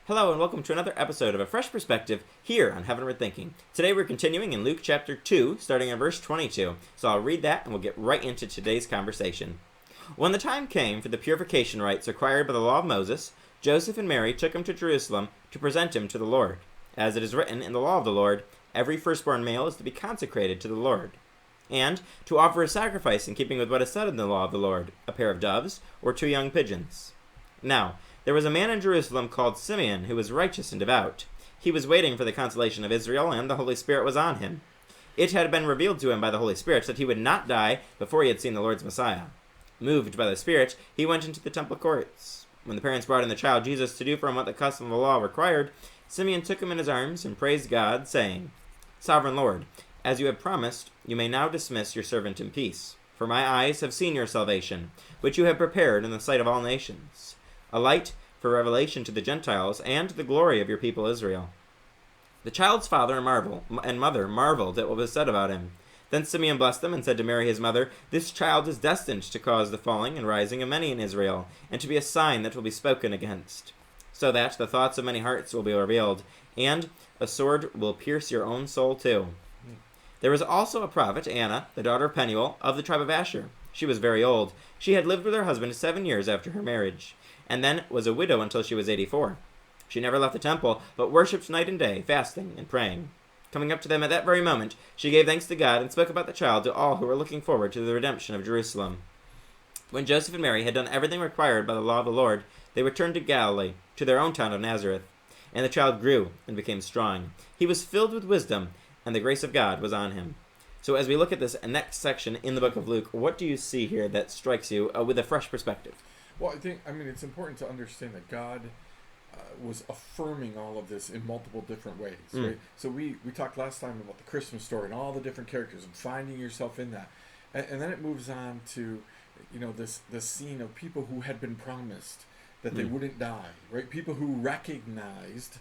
Hello and welcome to another episode of A Fresh Perspective here on Heavenward Thinking. Today we're continuing in Luke chapter 2, starting in verse 22. So I'll read that and we'll get right into today's conversation. When the time came for the purification rites required by the law of Moses, Joseph and Mary took him to Jerusalem to present him to the Lord. As it is written in the law of the Lord, every firstborn male is to be consecrated to the Lord, and to offer a sacrifice in keeping with what is said in the law of the Lord, a pair of doves or 2 young pigeons. Now, there was a man in Jerusalem called Simeon who was righteous and devout. He was waiting for the consolation of Israel, and the Holy Spirit was on him. It had been revealed to him by the Holy Spirit that he would not die before he had seen the Lord's Messiah. Moved by the Spirit, he went into the temple courts. When the parents brought in the child Jesus to do for him what the custom of the law required, Simeon took him in his arms and praised God, saying, "Sovereign Lord, as you have promised, you may now dismiss your servant in peace. For my eyes have seen your salvation, which you have prepared in the sight of all nations, a light for revelation to the Gentiles, and the glory of your people Israel." The child's father and mother marveled at what was said about him. Then Simeon blessed them and said to Mary his mother, "This child is destined to cause the falling and rising of many in Israel, and to be a sign that will be spoken against, so that the thoughts of many hearts will be revealed, and a sword will pierce your own soul too." There was also a prophet, Anna, the daughter of Penuel, of the tribe of Asher. She was very old. She had lived with her husband 7 years after her marriage, and then was a widow until she was 84. She never left the temple, but worshipped night and day, fasting and praying. Coming up to them at that very moment, she gave thanks to God and spoke about the child to all who were looking forward to the redemption of Jerusalem. When Joseph and Mary had done everything required by the law of the Lord, they returned to Galilee, to their own town of Nazareth. And the child grew and became strong. He was filled with wisdom, and the grace of God was on him. So as we look at this next section in the book of Luke, what do you see here that strikes you with a fresh perspective? Well, it's important to understand that God was affirming all of this in multiple different ways, right? So we talked last time about the Christmas story and all the different characters and finding yourself in that. And then it moves on to, this scene of people who had been promised that they wouldn't die, right? People who recognized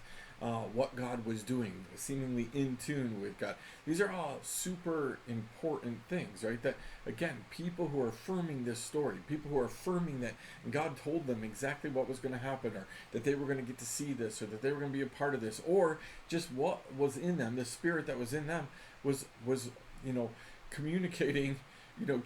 what God was doing, seemingly in tune with God. These are all super important things, right? That, again, people who are affirming this story, people who are affirming that God told them exactly what was going to happen, or that they were going to get to see this, or that they were going to be a part of this, or just what was in them, the spirit that was in them was communicating,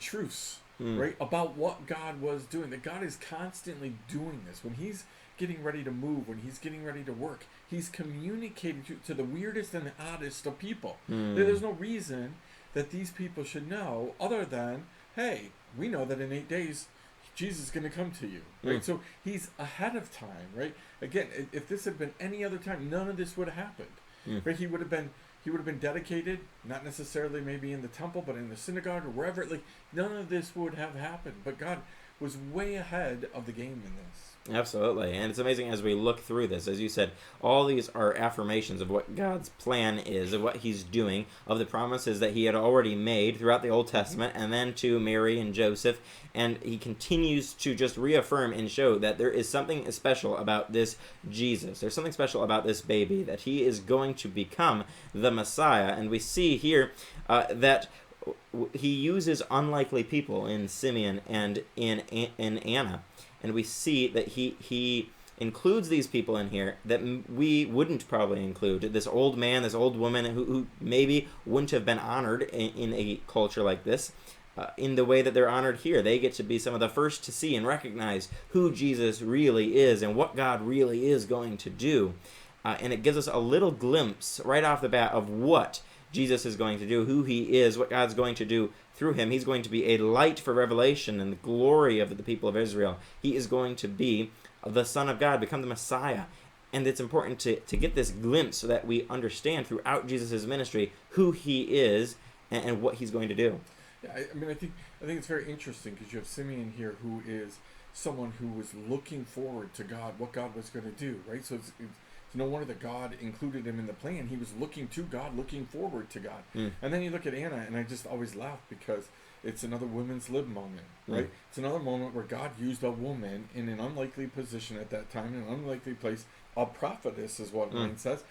truths, right? About what God was doing, that God is constantly doing this. When he's getting ready to move, when he's getting ready to work, he's communicating to the weirdest and the oddest of people. There's no reason that these people should know other than, hey, we know that in 8 days Jesus is going to come to you, right? So he's ahead of time, right? Again, if this had been any other time, none of this would have happened, right? He would have been dedicated, not necessarily maybe in the temple, but in the synagogue or wherever. Like, none of this would have happened, but God was way ahead of the game in this. Absolutely. And it's amazing as we look through this, as you said, all these are affirmations of what God's plan is, of what he's doing, of the promises that he had already made throughout the Old Testament, and then to Mary and Joseph. And he continues to just reaffirm and show that there is something special about this Jesus. There's something special about this baby, that he is going to become the Messiah. And we see here that he uses unlikely people in Simeon and in Anna. And we see that he includes these people in here that we wouldn't probably include. This old man, this old woman who maybe wouldn't have been honored in a culture like this in the way that they're honored here. They get to be some of the first to see and recognize who Jesus really is and what God really is going to do. And it gives us a little glimpse right off the bat of what Jesus is going to do, who he is, what God's going to do through him. He's going to be a light for revelation and the glory of the people of Israel. He is going to be the Son of God, become the Messiah. And it's important to get this glimpse so that we understand throughout Jesus' ministry who he is and what he's going to do. Yeah, I think it's very interesting because you have Simeon here, who is someone who was looking forward to God, what God was going to do, right? So it's no wonder that God included him in the plan. He was looking to God, looking forward to God. And then you look at Anna, and I just always laugh because it's another women's lib moment, right? It's another moment where God used a woman in an unlikely position at that time, in an unlikely place, a prophetess is what mine says,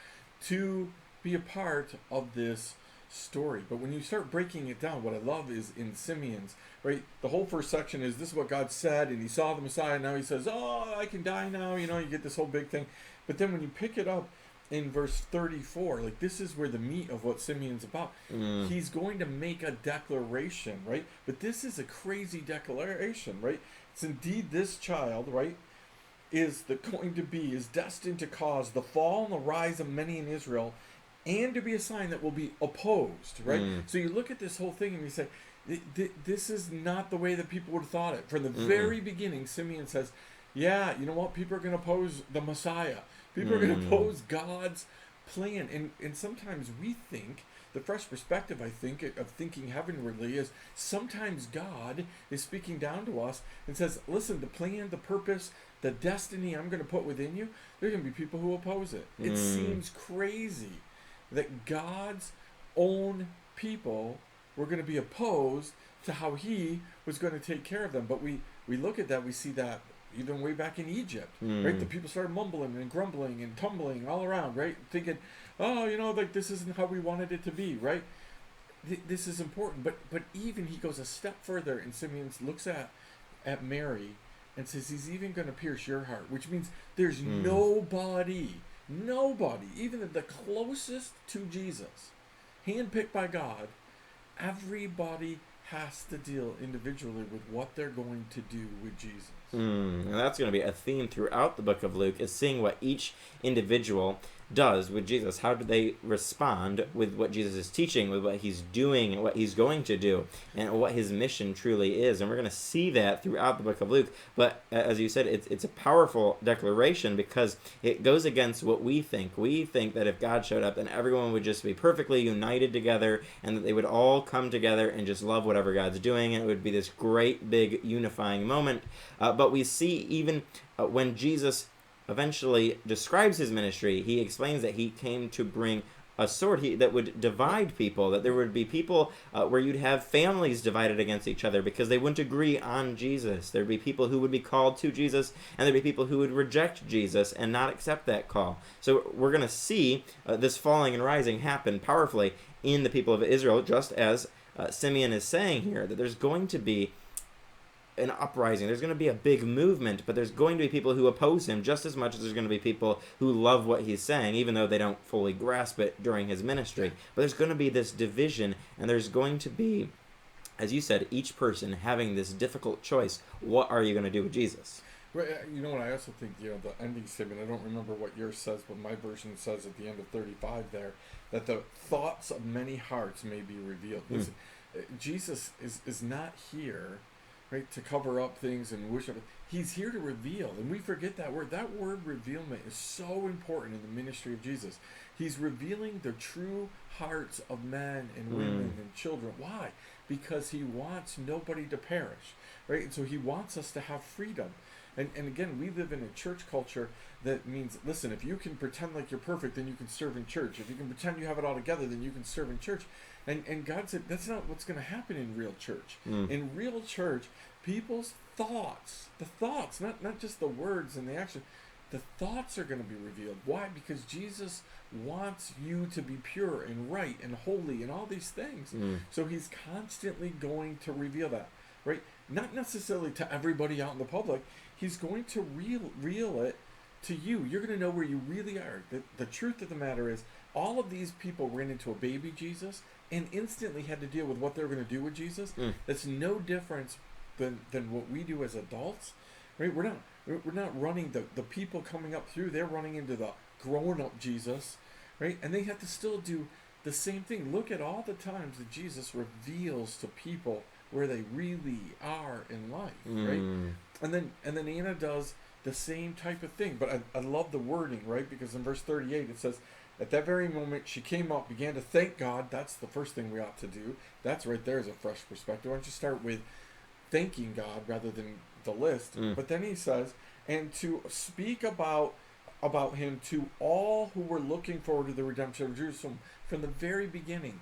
to be a part of this story. But when you start breaking it down, what I love is in Simeon's, right? The whole first section is this is what God said, and he saw the Messiah, and now he says, oh, I can die now, you get this whole big thing. But then when you pick it up in verse 34, like this is where the meat of what Simeon's about. He's going to make a declaration, right? But this is a crazy declaration, right? It's indeed this child, right, is destined to cause the fall and the rise of many in Israel, and to be a sign that will be opposed, right? So you look at this whole thing and you say, this is not the way that people would have thought it. From the very beginning, Simeon says, yeah, you know what? People are going to oppose the Messiah. People are going to oppose God's plan. And sometimes we think, the fresh perspective, I think, of thinking heavenwardly is sometimes God is speaking down to us and says, listen, the plan, the purpose, the destiny I'm going to put within you, there are going to be people who oppose it. It seems crazy that God's own people were going to be opposed to how he was going to take care of them. But we look at that, we see that even way back in Egypt, right? The people started mumbling and grumbling and tumbling all around, right? Thinking, oh, like this isn't how we wanted it to be, right? This is important. But even he goes a step further, and Simeon looks at Mary and says he's even going to pierce your heart, which means there's nobody, even the closest to Jesus, handpicked by God, everybody has to deal individually with what they're going to do with Jesus. And that's going to be a theme throughout the book of Luke, is seeing what each individual does with Jesus. How do they respond with what Jesus is teaching, with what he's doing and what he's going to do, and what his mission truly is. And we're going to see that throughout the book of Luke. But as you said, it's a powerful declaration because it goes against what we think. We think that if God showed up, then everyone would just be perfectly united together, and that they would all come together and just love whatever God's doing, and it would be this great big unifying moment. But we see even when Jesus eventually describes his ministry, he explains that he came to bring a sword that would divide people, that there would be people where you'd have families divided against each other because they wouldn't agree on Jesus. There'd be people who would be called to Jesus, and there'd be people who would reject Jesus and not accept that call. So we're going to see this falling and rising happen powerfully in the people of Israel, just as Simeon is saying here, that there's going to be an uprising. There's going to be a big movement, but there's going to be people who oppose him just as much as there's going to be people who love what he's saying, even though they don't fully grasp it during his ministry. But there's going to be this division, and there's going to be, as you said, each person having this difficult choice. What are you going to do with Jesus? Well, you know what, I also think, the ending statement, I don't remember what yours says, but my version says at the end of 35 there, that the thoughts of many hearts may be revealed. Listen, Jesus is not here, right, to cover up things and worship. He's here to reveal, and we forget that word. That word revealment is so important in the ministry of Jesus. He's revealing the true hearts of men and women and children. Why? Because he wants nobody to perish, right? And so he wants us to have freedom. And again, we live in a church culture that means, listen, if you can pretend like you're perfect, then you can serve in church. If you can pretend you have it all together, then you can serve in church. And God said, that's not what's going to happen in real church. In real church, people's thoughts, not just the words and the action, the thoughts are going to be revealed. Why? Because Jesus wants you to be pure and right and holy and all these things. So he's constantly going to reveal that, right? Not necessarily to everybody out in the public. He's going to reveal it to you. You're going to know where you really are. The truth of the matter is, all of these people ran into a baby Jesus and instantly had to deal with what they were going to do with Jesus. That's no difference than what we do as adults, right? We're not running the people coming up through. They're running into the grown-up Jesus, right? And they have to still do the same thing. Look at all the times that Jesus reveals to people where they really are in life, right? And then Anna does the same type of thing. But I love the wording, right? Because in verse 38 it says, at that very moment she came up, began to thank God. That's the first thing we ought to do. That's right there is a fresh perspective. Why don't you start with thanking God rather than the list? But then he says, and to speak about him to all who were looking forward to the redemption of Jerusalem. From the very beginning,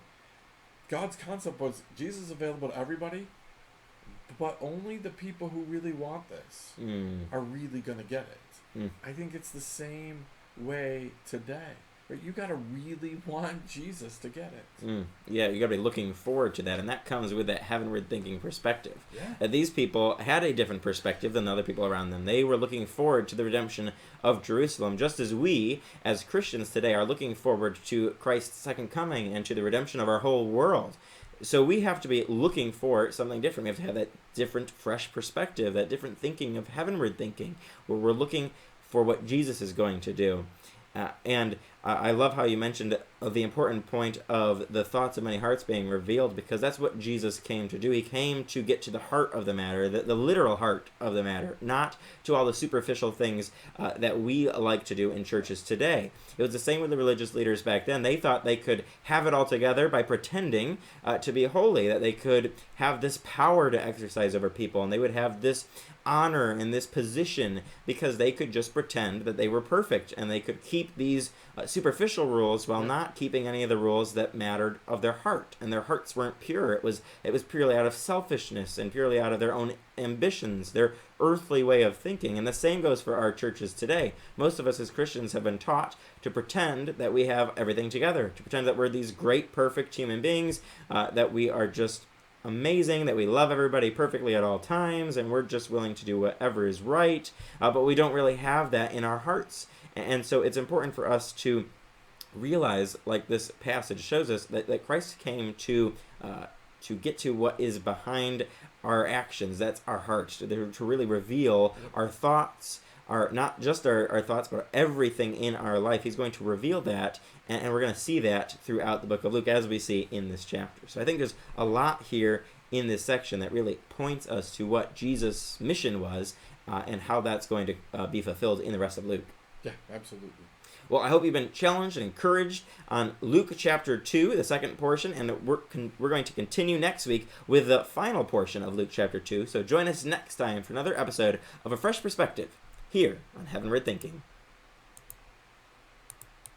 God's concept was Jesus is available to everybody, but only the people who really want this are really going to get it. I think it's the same way today. But you got to really want Jesus to get it. Yeah, you got to be looking forward to that, and that comes with that heavenward thinking perspective. Yeah. These people had a different perspective than the other people around them. They were looking forward to the redemption of Jerusalem, just as we, as Christians today, are looking forward to Christ's second coming and to the redemption of our whole world. So we have to be looking for something different. We have to have that different, fresh perspective, that different thinking of heavenward thinking, where we're looking for what Jesus is going to do. And I love how you mentioned the important point of the thoughts of many hearts being revealed, because that's what Jesus came to do. He came to get to the heart of the matter, the literal heart of the matter, not to all the superficial things that we like to do in churches today. It was the same with the religious leaders back then. They thought they could have it all together by pretending to be holy, that they could have this power to exercise over people, and they would have this honor and this position because they could just pretend that they were perfect, and they could keep these superficial rules while not keeping any of the rules that mattered of their heart. And their hearts weren't pure. It was purely out of selfishness and purely out of their own ambitions, their earthly way of thinking. And the same goes for our churches today. Most of us as Christians have been taught to pretend that we have everything together, to pretend that we're these great, perfect human beings, that we are just amazing, that we love everybody perfectly at all times, and we're just willing to do whatever is right, but we don't really have that in our hearts. And so it's important for us to realize, like this passage shows us, that Christ came to get to what is behind our actions. That's our hearts, to really reveal our thoughts, not just our thoughts, but everything in our life. He's going to reveal that, and we're going to see that throughout the book of Luke, as we see in this chapter. So I think there's a lot here in this section that really points us to what Jesus' mission was, and how that's going to be fulfilled in the rest of Luke. Yeah, absolutely. Well, I hope you've been challenged and encouraged on Luke chapter 2, the second portion, and we're going to continue next week with the final portion of Luke chapter 2. So join us next time for another episode of A Fresh Perspective here on Heavenward Thinking.